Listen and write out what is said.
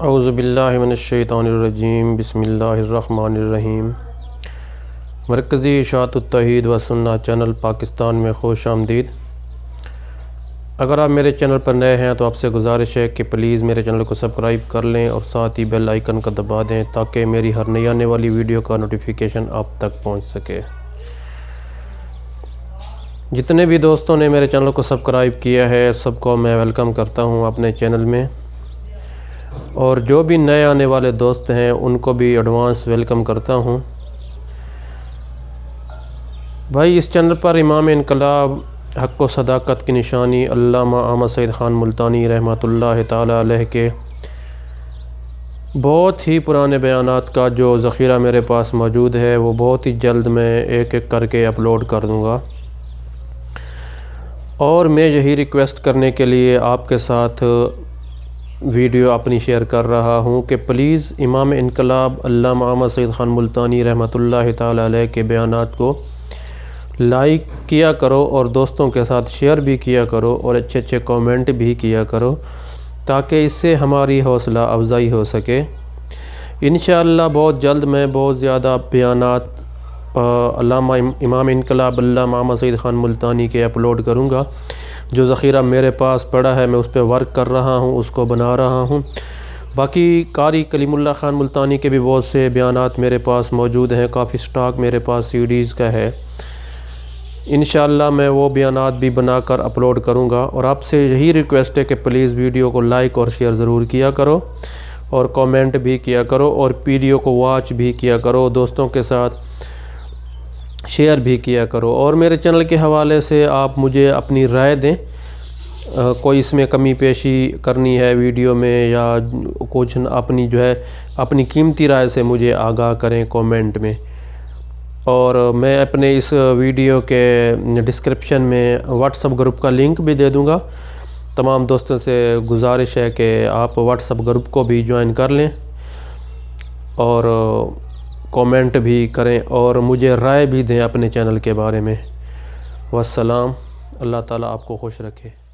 اعوذ باللہ من الشیطان الرجیم، بسم اللہ الرحمن الرحیم۔ مرکزی اشاعت التوحید و سنہ چینل پاکستان میں خوش آمدید۔ اگر آپ میرے چینل پر نئے ہیں تو آپ سے گزارش ہے کہ پلیز میرے چینل کو سبسکرائب کر لیں اور ساتھ ہی بیل آئیکن کو دبا دیں تاکہ میری ہر نئی آنے والی ویڈیو کا نوٹیفیکیشن آپ تک پہنچ سکے۔ جتنے بھی دوستوں نے میرے چینل کو سبسکرائب کیا ہے سب کو میں ویلکم کرتا ہوں اپنے چینل میں، اور جو بھی نئے آنے والے دوست ہیں ان کو بھی ایڈوانس ویلکم کرتا ہوں۔ بھائی، اس چینل پر امام انقلاب حق و صداقت کی نشانی علامہ احمد سعید خان ملتانی رحمۃ اللہ تعالی علیہ کے بہت ہی پرانے بیانات کا جو ذخیرہ میرے پاس موجود ہے وہ بہت ہی جلد میں ایک ایک کر کے اپلوڈ کر دوں گا، اور میں یہی ریکویسٹ کرنے کے لیے آپ کے ساتھ ویڈیو اپنی شیئر کر رہا ہوں کہ پلیز امام انقلاب علامہ احمد سعید خان ملتانی رحمۃ اللہ تعالی علیہ کے بیانات کو لائک کیا کرو اور دوستوں کے ساتھ شیئر بھی کیا کرو اور اچھے اچھے کومنٹ بھی کیا کرو تاکہ اس سے ہماری حوصلہ افزائی ہو سکے۔ انشاءاللہ بہت جلد میں بہت زیادہ بیانات علامہ امام انقلاب علامہ احمد سعید خان ملتانی کے اپلوڈ کروں گا۔ جو ذخیرہ میرے پاس پڑا ہے میں اس پہ ورک کر رہا ہوں، اس کو بنا رہا ہوں۔ باقی قاری کلیم اللہ خان ملتانی کے بھی بہت سے بیانات میرے پاس موجود ہیں، کافی سٹاک میرے پاس سیڈیز کا ہے۔ انشاءاللہ میں وہ بیانات بھی بنا کر اپلوڈ کروں گا، اور آپ سے یہی ریکویسٹ ہے کہ پلیز ویڈیو کو لائک اور شیئر ضرور کیا کرو اور کومنٹ بھی کیا کرو، اور ویڈیو کو واچ بھی کیا کرو، دوستوں کے ساتھ شیئر بھی کیا کرو، اور میرے چینل کے حوالے سے آپ مجھے اپنی رائے دیں، کوئی اس میں کمی پیشی کرنی ہے ویڈیو میں یا کچھ اپنی اپنی قیمتی رائے سے مجھے آگاہ کریں کومنٹ میں۔ اور میں اپنے اس ویڈیو کے ڈسکرپشن میں واٹس ایپ گروپ کا لنک بھی دے دوں گا۔ تمام دوستوں سے گزارش ہے کہ آپ واٹس ایپ گروپ کو بھی جوائن کر لیں اور کومنٹ بھی کریں اور مجھے رائے بھی دیں اپنے چینل کے بارے میں۔ والسلام، اللہ تعالیٰ آپ کو خوش رکھے۔